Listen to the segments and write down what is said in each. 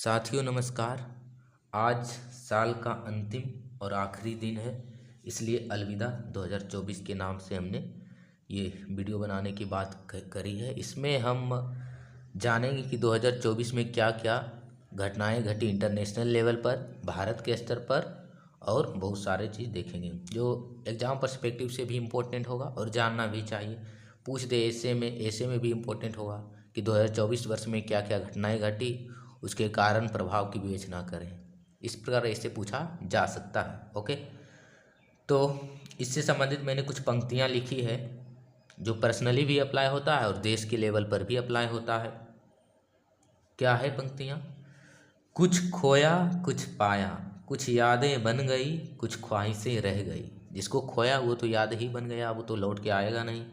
साथियों नमस्कार। आज साल का अंतिम और आखिरी दिन है, इसलिए अलविदा 2024 के नाम से हमने ये वीडियो बनाने की बात करी है। इसमें हम जानेंगे कि 2024 में क्या क्या घटनाएं घटी इंटरनेशनल लेवल पर, भारत के स्तर पर, और बहुत सारे चीज़ देखेंगे जो एग्ज़ाम पर्सपेक्टिव से भी इम्पोर्टेंट होगा और जानना भी चाहिए। पूछ दे ऐसे में भी इम्पोर्टेंट होगा कि 2024 वर्ष में क्या क्या घटनाएं घटी, उसके कारण प्रभाव की विवेचना करें। इस प्रकार ऐसे पूछा जा सकता है। ओके, तो इससे संबंधित मैंने कुछ पंक्तियाँ लिखी है जो पर्सनली भी अप्लाई होता है और देश के लेवल पर भी अप्लाई होता है। क्या है पंक्तियाँ? कुछ खोया कुछ पाया, कुछ यादें बन गई, कुछ ख्वाहिशें रह गई। जिसको खोया वो तो याद ही बन गया, वो तो लौट के आएगा नहीं।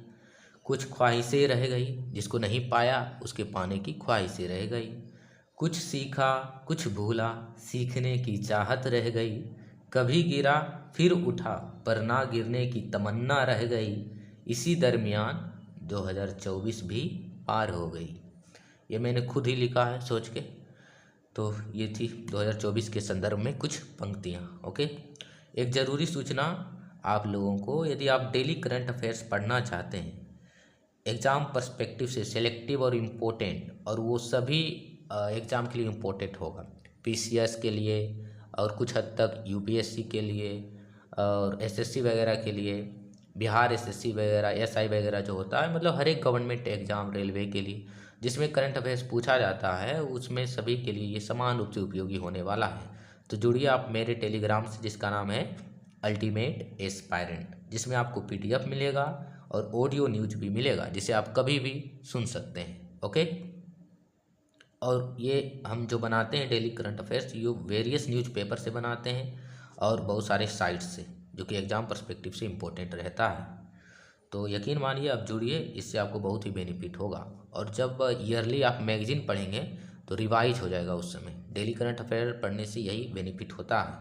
कुछ ख्वाहिशें रह गई, जिसको नहीं पाया उसके पाने की ख्वाहिशें रह गई। कुछ सीखा कुछ भूला, सीखने की चाहत रह गई। कभी गिरा फिर उठा, पर ना गिरने की तमन्ना रह गई। इसी दरमियान 2024 भी पार हो गई। ये मैंने खुद ही लिखा है सोच के। तो ये थी 2024 के संदर्भ में कुछ पंक्तियाँ। ओके, एक ज़रूरी सूचना आप लोगों को, यदि आप डेली करंट अफेयर्स पढ़ना चाहते हैं एग्ज़ाम पर्सपेक्टिव से, सेलेक्टिव और इम्पोर्टेंट, और वो सभी एग्ज़ाम के लिए इम्पोर्टेंट होगा, पीसीएस के लिए और कुछ हद तक यूपीएससी के लिए और एसएससी वगैरह के लिए, बिहार एसएससी वगैरह, एसआई वगैरह जो होता है, मतलब हर एक गवर्नमेंट एग्ज़ाम, रेलवे के लिए जिसमें करंट अफेयर्स पूछा जाता है, उसमें सभी के लिए ये समान रूप से उपयोगी होने वाला है। तो जुड़िए आप मेरे टेलीग्राम से, जिसका नाम है अल्टीमेट एस्पायरेंट, जिसमें आपको पीडीएफ मिलेगा और ऑडियो न्यूज भी मिलेगा, जिसे आप कभी भी सुन सकते हैं। ओके, और ये हम जो बनाते हैं डेली करंट अफेयर्स, ये वेरियस न्यूज़पेपर से बनाते हैं और बहुत सारे साइट्स से, जो कि एग्ज़ाम पर्सपेक्टिव से इम्पोर्टेंट रहता है। तो यकीन मानिए आप जुड़िए, इससे आपको बहुत ही बेनिफिट होगा। और जब ईयरली आप मैगजीन पढ़ेंगे तो रिवाइज हो जाएगा उस समय। डेली करंट अफेयर पढ़ने से यही बेनिफिट होता है।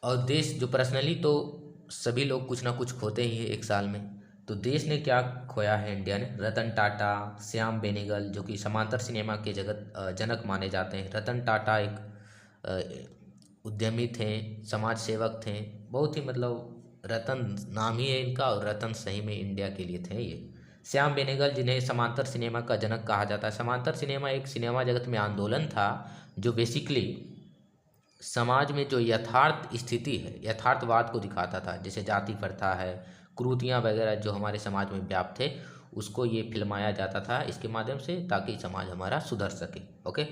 और देश जो पर्सनली, तो सभी लोग कुछ ना कुछ खोते ही है एक साल में। तो देश ने क्या खोया है इंडिया ने? रतन टाटा, श्याम बेनेगल, जो कि समांतर सिनेमा के जनक माने जाते हैं। रतन टाटा एक उद्यमी थे, समाज सेवक थे, बहुत ही, मतलब रतन नाम ही है इनका, और रतन सही में इंडिया के लिए थे ये। श्याम बेनेगल, जिन्हें समांतर सिनेमा का जनक कहा जाता है। समांतर सिनेमा एक सिनेमा जगत में आंदोलन था जो बेसिकली समाज में जो यथार्थ स्थिति है, यथार्थवाद को दिखाता था, जैसे जाति प्रथा है, कुरीतियाँ वगैरह जो हमारे समाज में व्याप्त थे, उसको ये फिल्माया जाता था इसके माध्यम से, ताकि समाज हमारा सुधर सके। ओके,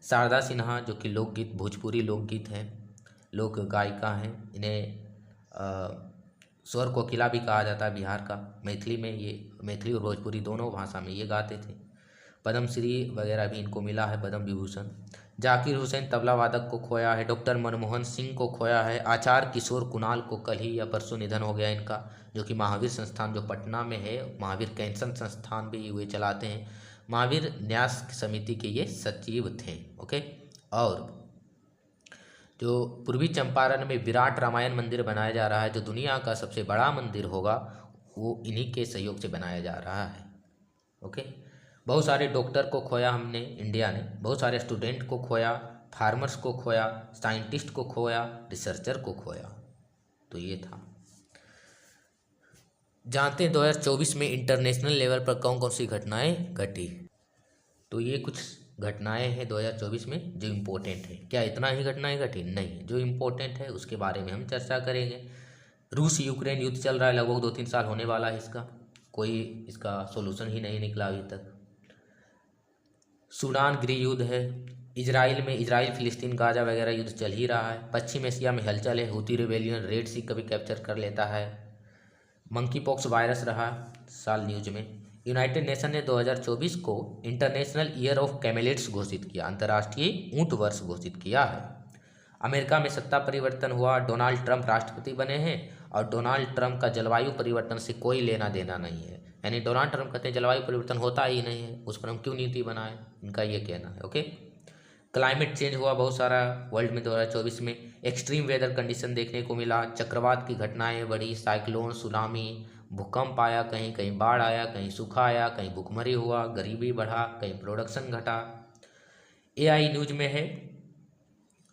शारदा सिन्हा, जो कि लोकगीत, भोजपुरी लोकगीत हैं, लोक गायिका हैं। इन्हें स्वर कोकिला भी कहा जाता है बिहार का। मैथिली में ये, मैथिली और भोजपुरी दोनों भाषा में ये गाते थे। पद्मश्री वगैरह भी इनको मिला है, पद्म विभूषण। जाकिर हुसैन तबला वादक को खोया है। डॉक्टर मनमोहन सिंह को खोया है। आचार्य किशोर कुणाल को कल ही या परसों निधन हो गया इनका, जो कि महावीर संस्थान जो पटना में है, महावीर कैंसर संस्थान भी वे चलाते हैं। महावीर न्यास समिति के ये सचिव थे। ओके, और जो पूर्वी चंपारण में विराट रामायण मंदिर बनाया जा रहा है, जो दुनिया का सबसे बड़ा मंदिर होगा, वो इन्हीं के सहयोग से बनाया जा रहा है। ओके, बहुत सारे डॉक्टर को खोया हमने, इंडिया ने बहुत सारे स्टूडेंट को खोया, फार्मर्स को खोया, साइंटिस्ट को खोया, रिसर्चर को खोया। तो ये था। जानते हैं 2024 में इंटरनेशनल लेवल पर कौन कौन सी घटनाएं घटी। तो ये कुछ घटनाएं हैं 2024 में जो इम्पोर्टेंट है। क्या इतना ही घटनाएं घटी? नहीं, जो इम्पोर्टेंट है उसके बारे में हम चर्चा करेंगे। रूस यूक्रेन युद्ध चल रहा है, लगभग 2-3 साल होने वाला है इसका, कोई इसका सोल्यूशन ही नहीं निकला अभी तक। सूडान गृह युद्ध है। इजराइल में, इजराइल फिलिस्तीन गाजा वगैरह युद्ध चल ही रहा है। पश्चिम एशिया में हलचल है, हूती रिबेलियन रेड सी कभी कैप्चर कर लेता है। मंकी पॉक्स वायरस रहा साल न्यूज में। यूनाइटेड नेशन ने 2024 को इंटरनेशनल ईयर ऑफ कैमेलिड्स घोषित किया, अंतर्राष्ट्रीय ऊंट वर्ष घोषित किया है। अमेरिका में सत्ता परिवर्तन हुआ, डोनाल्ड ट्रंप राष्ट्रपति बने हैं, और डोनाल्ड ट्रंप का जलवायु परिवर्तन से कोई लेना देना नहीं है। यानी डोनाल्ड ट्रंप कहते हैं जलवायु परिवर्तन होता ही नहीं है, उस पर हम क्यों नीति बनाएं, इनका ये कहना है। ओके, क्लाइमेट चेंज हुआ बहुत सारा वर्ल्ड में 2024 में। एक्सट्रीम वेदर कंडीशन देखने को मिला, चक्रवात की घटनाएं बढ़ी, साइक्लोन, सुनामी, भूकंप आया, कहीं कहीं बाढ़ आया, कहीं सूखा आया, कहीं भूखमरी हुआ, गरीबी बढ़ा, कहीं प्रोडक्शन घटा। एआई न्यूज में है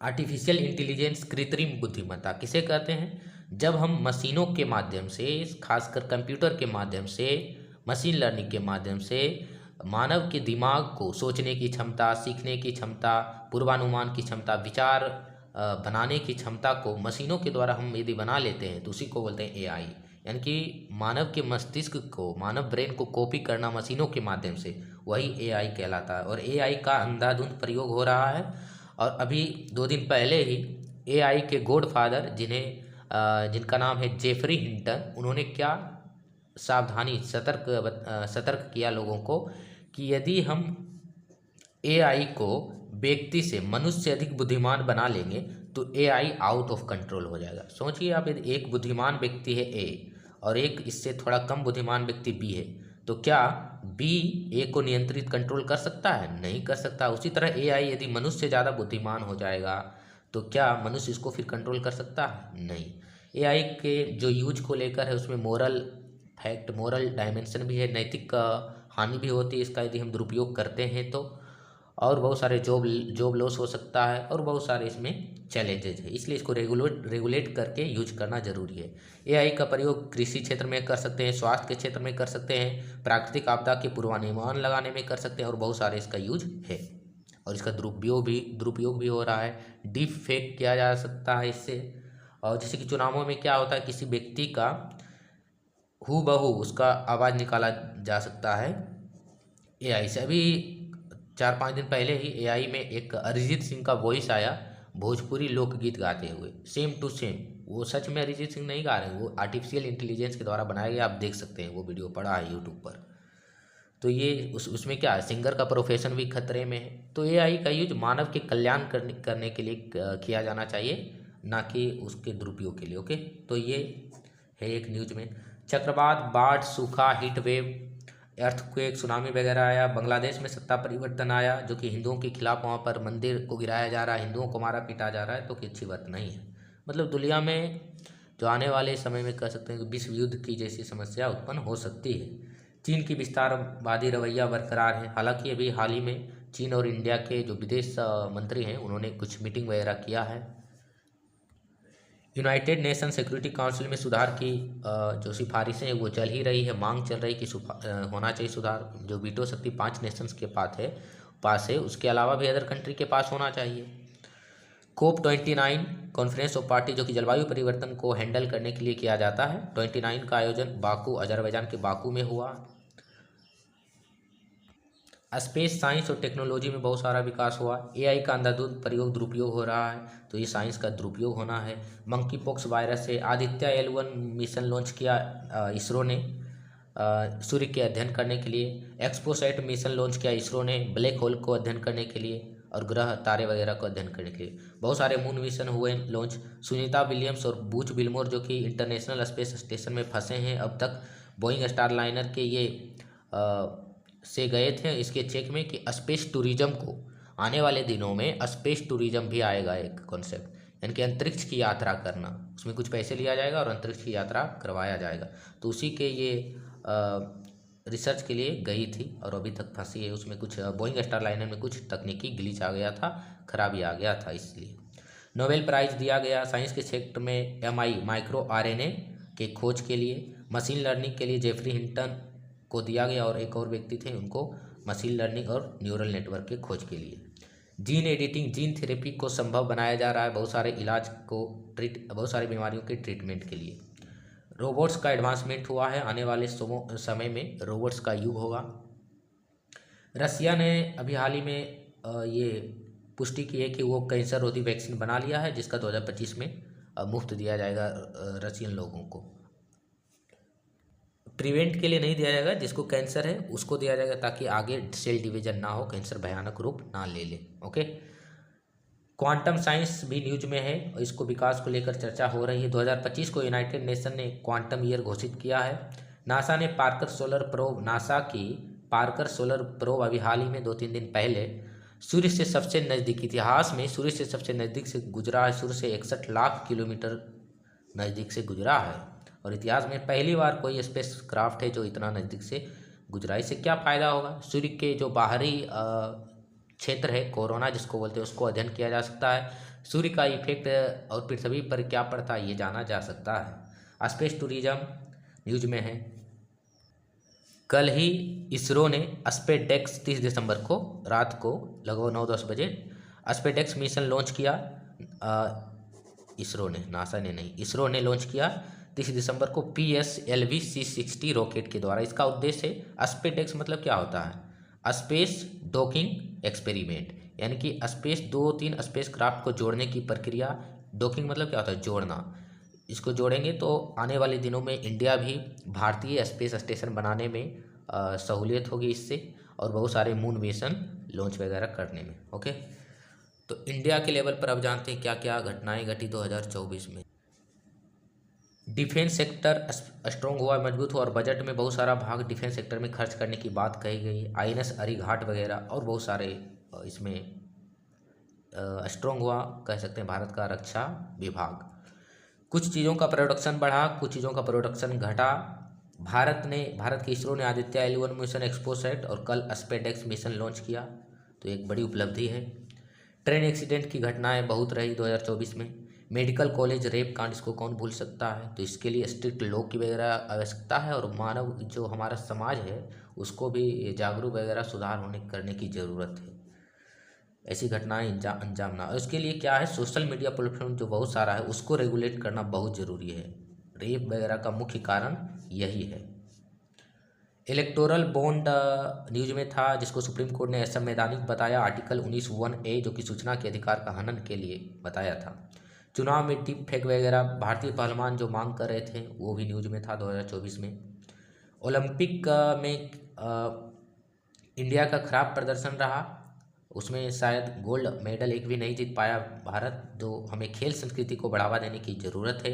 आर्टिफिशियल इंटेलिजेंस, कृत्रिम बुद्धिमत्ता किसे कहते हैं? जब हम मशीनों के माध्यम से, खासकर कंप्यूटर के माध्यम से, मशीन लर्निंग के माध्यम से मानव के दिमाग को सोचने की क्षमता, सीखने की क्षमता, पूर्वानुमान की क्षमता, विचार बनाने की क्षमता को मशीनों के द्वारा हम यदि बना लेते हैं तो उसी को बोलते हैं एआई। यानी कि मानव के मस्तिष्क को, मानव ब्रेन को कॉपी करना मशीनों के माध्यम से, वही एआई कहलाता है। और एआई का अंधाधुंध प्रयोग हो रहा है। और अभी 2 दिन पहले ही एआई के गॉडफादर जिनका नाम है जेफरी हिंटन, उन्होंने क्या सावधानी, सतर्क किया लोगों को कि यदि हम एआई को व्यक्ति से, मनुष्य से अधिक बुद्धिमान बना लेंगे तो एआई आउट ऑफ कंट्रोल हो जाएगा। सोचिए आप, यदि एक बुद्धिमान व्यक्ति है ए और एक इससे थोड़ा कम बुद्धिमान व्यक्ति बी है, तो क्या बी ए को नियंत्रित कंट्रोल कर सकता है? नहीं कर सकता। उसी तरह एआई यदि मनुष्य से ज़्यादा बुद्धिमान हो जाएगा तो क्या मनुष्य इसको फिर कंट्रोल कर सकता है? नहीं। एआई के जो यूज को लेकर है उसमें मोरल फैक्ट, मोरल डायमेंशन भी है, नैतिक हानि भी होती है इसका यदि हम दुरुपयोग करते हैं तो, और बहुत सारे जॉब लॉस हो सकता है, और बहुत सारे इसमें चैलेंजेज है। इसलिए इसको रेगुलेट करके यूज करना जरूरी है। एआई का प्रयोग कृषि क्षेत्र में कर सकते हैं, स्वास्थ्य के क्षेत्र में कर सकते हैं, प्राकृतिक आपदा के पूर्वानुमान लगाने में कर सकते हैं, और बहुत सारे इसका यूज है। और इसका दुरुपयोग भी हो रहा है। डीप फेक किया जा सकता है इससे। और जैसे कि चुनावों में क्या होता है, किसी व्यक्ति का हूबहू उसका आवाज़ निकाला जा सकता है एआई से। अभी 4-5 दिन पहले ही एआई में एक अरिजीत सिंह का वॉइस आया भोजपुरी लोकगीत गाते हुए, सेम टू सेम। वो सच में अरिजीत सिंह नहीं गा रहे हैं, वो आर्टिफिशियल इंटेलिजेंस के द्वारा बनाया गया। आप देख सकते हैं, वो वीडियो पड़ा है यूट्यूब पर। तो ये उसमें क्या है, सिंगर का प्रोफेशन भी खतरे में है। तो एआई का यूज मानव के कल्याण करने के लिए किया जाना चाहिए, ना कि उसके दुरुपयोग के लिए। ओके, तो ये है एक न्यूज में। चक्रवात, बाढ़, सूखा, हीट वेव, अर्थक्वेक, सुनामी वगैरह आया। बांग्लादेश में सत्ता परिवर्तन आया, जो कि हिंदुओं के खिलाफ वहाँ पर मंदिर को गिराया जा रहा है, हिंदुओं को मारा पीटा जा रहा है, तो कि अच्छी बात नहीं है। मतलब दुनिया में जो आने वाले समय में कह सकते हैं कि विश्व युद्ध की जैसी समस्या उत्पन्न हो सकती है। चीन की विस्तारवादी रवैया बरकरार है। हालांकि अभी हाल ही में चीन और इंडिया के जो विदेश मंत्री हैं उन्होंने कुछ मीटिंग वगैरह किया है। यूनाइटेड नेशन सिक्योरिटी काउंसिल में सुधार की जो सिफारिशें हैं वो चल ही रही है। मांग चल रही कि होना चाहिए सुधार। जो वीटो शक्ति 5 नेशंस के पास है, उसके अलावा भी अदर कंट्री के पास होना चाहिए। COP29 कॉन्फ्रेंस ऑफ पार्टी, जो कि जलवायु परिवर्तन को हैंडल करने के लिए किया जाता है, 29 का आयोजन बाकू, अजरबैजान के बाकू में हुआ। स्पेस साइंस और टेक्नोलॉजी में बहुत सारा विकास हुआ। एआई का अंधाधुंध प्रयोग, दुरुपयोग हो रहा है, तो ये साइंस का दुरुपयोग होना है। मंकी पॉक्स वायरस है। आदित्य L1 मिशन लॉन्च किया इसरो ने सूर्य के अध्ययन करने के लिए। एक्सपोसैट मिशन लॉन्च किया इसरो ने ब्लैक होल को अध्ययन करने के लिए और ग्रह तारे वगैरह को अध्ययन करने के लिए। बहुत सारे मून मिशन हुए लॉन्च। सुनीता विलियम्स और बूच विल्मोर, जो कि इंटरनेशनल स्पेस स्टेशन में फंसे हैं अब तक, बोइंग स्टारलाइनर के ये से गए थे इसके चेक में कि स्पेस टूरिज्म को आने वाले दिनों में स्पेस टूरिज्म भी आएगा, एक कॉन्सेप्ट, यानी कि अंतरिक्ष की यात्रा करना। उसमें कुछ पैसे लिया जाएगा और अंतरिक्ष की यात्रा करवाया जाएगा। तो उसी के ये रिसर्च के लिए गई थी और अभी तक फंसी है। उसमें कुछ बोइंग स्टारलाइनर में कुछ तकनीकी ग्लिच आ गया था, खराबी आ गया था, इसलिए नोबेल प्राइज़ दिया गया साइंस के क्षेत्र में। माइक्रो RNA के खोज के लिए। मशीन लर्निंग के लिए जेफरी हिंटन को दिया गया और एक और व्यक्ति थे, उनको मशीन लर्निंग और न्यूरल नेटवर्क के खोज के लिए। जीन एडिटिंग, जीन थेरेपी को संभव बनाया जा रहा है बहुत सारी बीमारियों के ट्रीटमेंट के लिए। रोबोट्स का एडवांसमेंट हुआ है। आने वाले समय में रोबोट्स का युग होगा। रसिया ने अभी हाल ही में ये पुष्टि की है कि वो कैंसर रोधी वैक्सीन बना लिया है, जिसका 2025 में मुफ्त दिया जाएगा रशियन लोगों को। प्रिवेंट के लिए नहीं दिया जाएगा, जिसको कैंसर है उसको दिया जाएगा ताकि आगे सेल डिवीजन ना हो, कैंसर भयानक रूप ना ले ले। ओके, क्वांटम साइंस भी न्यूज में है और इसको विकास को लेकर चर्चा हो रही है। 2025 को यूनाइटेड नेशन ने क्वांटम ईयर घोषित किया है। नासा की पार्कर सोलर प्रोब अभी हाल ही में 2-3 दिन पहले सूर्य से सबसे नज़दीक, इतिहास में सूर्य से सबसे नज़दीक से गुजरा है। सूर्य से 61 लाख किलोमीटर नज़दीक से गुजरा है और इतिहास में पहली बार कोई स्पेस क्राफ्ट है जो इतना नज़दीक से गुजरा। इससे क्या फ़ायदा होगा? सूर्य के जो बाहरी क्षेत्र है कोरोना जिसको बोलते हैं उसको अध्ययन किया जा सकता है। सूर्य का इफेक्ट और पृथ्वी पर क्या पड़ता है ये जाना जा सकता है। स्पेस टूरिज्म न्यूज में है। कल ही इसरो ने स्पेसडेक्स 30 दिसंबर को रात को लगभग 9-10 बजे स्पेसडेक्स मिशन लॉन्च किया। इसरो ने, नासा ने नहीं, इसरो ने लॉन्च किया 30 दिसंबर को PSLV C60 रॉकेट के द्वारा। इसका उद्देश्य है, स्पेसडेक्स मतलब क्या होता है, स्पेस डॉकिंग एक्सपेरिमेंट, यानी कि स्पेस 2-3 स्पेस क्राफ्ट को जोड़ने की प्रक्रिया। डॉकिंग मतलब क्या होता है, जोड़ना। इसको जोड़ेंगे तो आने वाले दिनों में इंडिया भी भारतीय स्पेस स्टेशन बनाने में सहूलियत होगी इससे, और बहुत सारे मून मिशन लॉन्च वगैरह करने में। ओके, तो इंडिया के लेवल पर अब जानते हैं क्या क्या घटनाएं घटी 2024 में। डिफेंस सेक्टर स्ट्रॉन्ग हुआ, मजबूत हुआ, और बजट में बहुत सारा भाग डिफेंस सेक्टर में खर्च करने की बात कही गई है। INS अरीघाट वगैरह और बहुत सारे इसमें स्ट्रॉन्ग हुआ, कह सकते हैं भारत का रक्षा विभाग। कुछ चीज़ों का प्रोडक्शन बढ़ा, कुछ चीज़ों का प्रोडक्शन घटा। भारत के इसरो ने आदित्य L1 मिशन एक्सपोसैट और कल स्पेसडेक्स मिशन लॉन्च किया, तो एक बड़ी उपलब्धि है। ट्रेन एक्सीडेंट की घटनाएं बहुत रही 2024 में। मेडिकल कॉलेज रेप कांड, इसको कौन भूल सकता है, तो इसके लिए स्ट्रिक्ट लॉ की वगैरह आवश्यकता है, और मानव जो हमारा समाज है उसको भी जागरूक वगैरह सुधार होने करने की ज़रूरत है। ऐसी घटनाएं अंजाम ना, और इसके लिए क्या है, सोशल मीडिया प्लेटफॉर्म जो बहुत सारा है उसको रेगुलेट करना बहुत ज़रूरी है। रेप वगैरह का मुख्य कारण यही है। इलेक्टोरल बॉन्ड न्यूज में था, जिसको सुप्रीम कोर्ट ने असंवैधानिक बताया। आर्टिकल 19(1)A जो कि सूचना के अधिकार का हनन के लिए बताया था। चुनाव में डीप फेक वगैरह भारतीय पहलवान जो मांग कर रहे थे वो भी न्यूज में था 2024 में। ओलंपिक में इंडिया का खराब प्रदर्शन रहा, उसमें शायद गोल्ड मेडल एक भी नहीं जीत पाया भारत, जो हमें खेल संस्कृति को बढ़ावा देने की ज़रूरत है।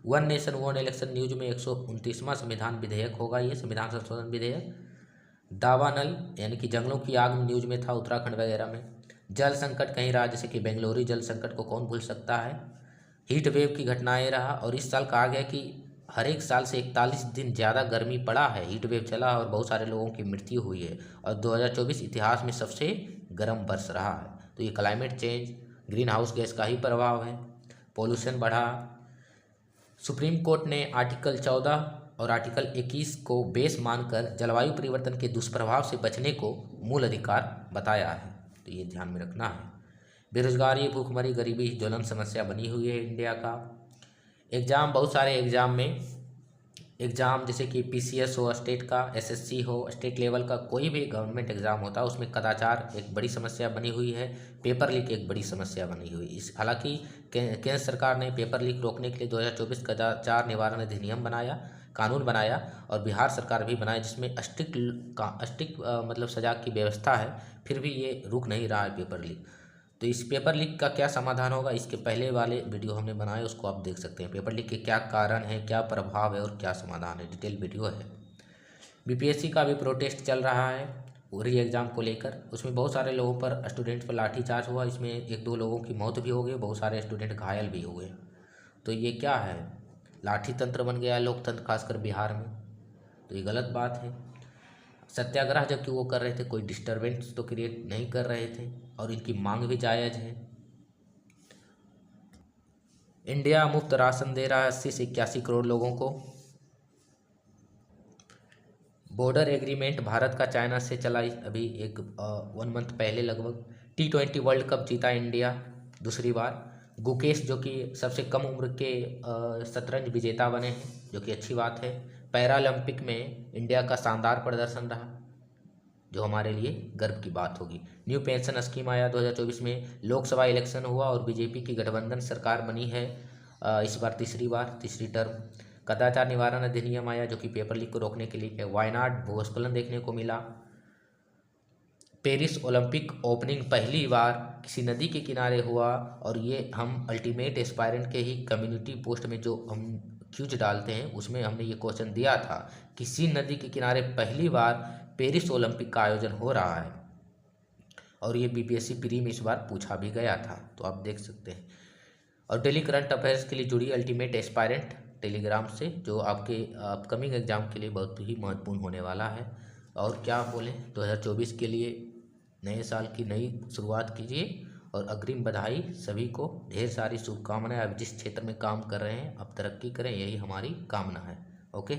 One nation one election news में 129वां संविधान विधेयक होगा, ये संविधान संशोधन विधेयक। दावानल यानी कि जंगलों की आग न्यूज में था, उत्तराखंड वगैरह में। जल संकट कहीं रहा, जैसे कि बेंगलुरु जल संकट को कौन भूल सकता है। हीट वेव की घटनाएं रहा, और इस साल कहा गया कि हर एक साल से 41 दिन ज़्यादा गर्मी पड़ा है, हीट वेव चला और बहुत सारे लोगों की मृत्यु हुई है, और 2024 इतिहास में सबसे गर्म वर्ष रहा है। तो ये climate change, green house gas का ही प्रभाव है। पोल्यूशन बढ़ा। सुप्रीम कोर्ट ने आर्टिकल 14 और आर्टिकल 21 को बेस मानकर जलवायु परिवर्तन के दुष्प्रभाव से बचने को मूल अधिकार बताया है, तो ये ध्यान में रखना है। बेरोजगारी, भूखमरी, गरीबी ज्वलन समस्या बनी हुई है इंडिया का। एग्ज़ाम, बहुत सारे एग्ज़ाम में जैसे कि PCS हो, स्टेट का, SSC हो, स्टेट लेवल का कोई भी गवर्नमेंट एग्ज़ाम होता है उसमें कदाचार एक बड़ी समस्या बनी हुई है, पेपर लीक एक बड़ी समस्या बनी हुई। इस हालांकि केंद्र सरकार ने पेपर लीक रोकने के लिए 2024 कदाचार निवारण अधिनियम बनाया, कानून बनाया, और बिहार सरकार भी बनाया, जिसमें स्ट्रिक्ट मतलब सजा की व्यवस्था है, फिर भी ये रुक नहीं रहा है पेपर लीक। तो इस पेपर लीक का क्या समाधान होगा, इसके पहले वाले वीडियो हमने बनाए, उसको आप देख सकते हैं। पेपर लीक के क्या कारण है, क्या प्रभाव है और क्या समाधान है, डिटेल वीडियो है। BPSC का भी प्रोटेस्ट चल रहा है री एग्ज़ाम को लेकर, उसमें बहुत सारे लोगों पर, स्टूडेंट पर लाठीचार्ज हुआ, इसमें 1-2 लोगों की मौत भी हो गई, बहुत सारे स्टूडेंट घायल भी हुए। तो ये क्या है, लाठी तंत्र बन गया है लोकतंत्र, खासकर बिहार में, तो ये गलत बात है। सत्याग्रह जबकि वो कर रहे थे, कोई डिस्टर्बेंस तो क्रिएट नहीं कर रहे थे, और इनकी मांग भी जायज़ है। इंडिया मुफ्त राशन दे रहा है 80 से 81 करोड़ लोगों को। बॉर्डर एग्रीमेंट भारत का चाइना से चला अभी 1 मंथ पहले लगभग। T20 वर्ल्ड कप जीता इंडिया दूसरी बार। गुकेश जो कि सबसे कम उम्र के शतरंज विजेता बने हैं, जो कि अच्छी बात है। पैरालंपिक में इंडिया का शानदार प्रदर्शन रहा, जो हमारे लिए गर्व की बात होगी। न्यू पेंशन स्कीम आया 2024 में। लोकसभा इलेक्शन हुआ और बीजेपी की गठबंधन सरकार बनी है इस बार तीसरी टर्म। कदाचार निवारण अधिनियम आया, जो कि पेपर लीक को रोकने के लिए है। वायनाड भूस्खलन देखने को मिला। पेरिस ओलंपिक ओपनिंग पहली बार किसी नदी के किनारे हुआ, और ये हम अल्टीमेट एस्पायरेंट के ही कम्युनिटी पोस्ट में जो हम क्यूज डालते हैं उसमें हमने ये क्वेश्चन दिया था, किसी नदी के किनारे पहली बार पेरिस ओलंपिक का आयोजन हो रहा है, और ये BPSC प्री में इस बार पूछा भी गया था, तो आप देख सकते हैं। और डेली करंट अफेयर्स के लिए जुड़ी अल्टीमेट एस्पायरेंट टेलीग्राम से, जो आपके अपकमिंग एग्जाम के लिए बहुत ही महत्वपूर्ण होने वाला है। और क्या बोलें 2024 के लिए नए साल की नई शुरुआत कीजिए और अग्रिम बधाई सभी को, ढेर सारी शुभकामनाएं। आप जिस क्षेत्र में काम कर रहे हैं आप तरक्की करें, यही हमारी कामना है। ओके।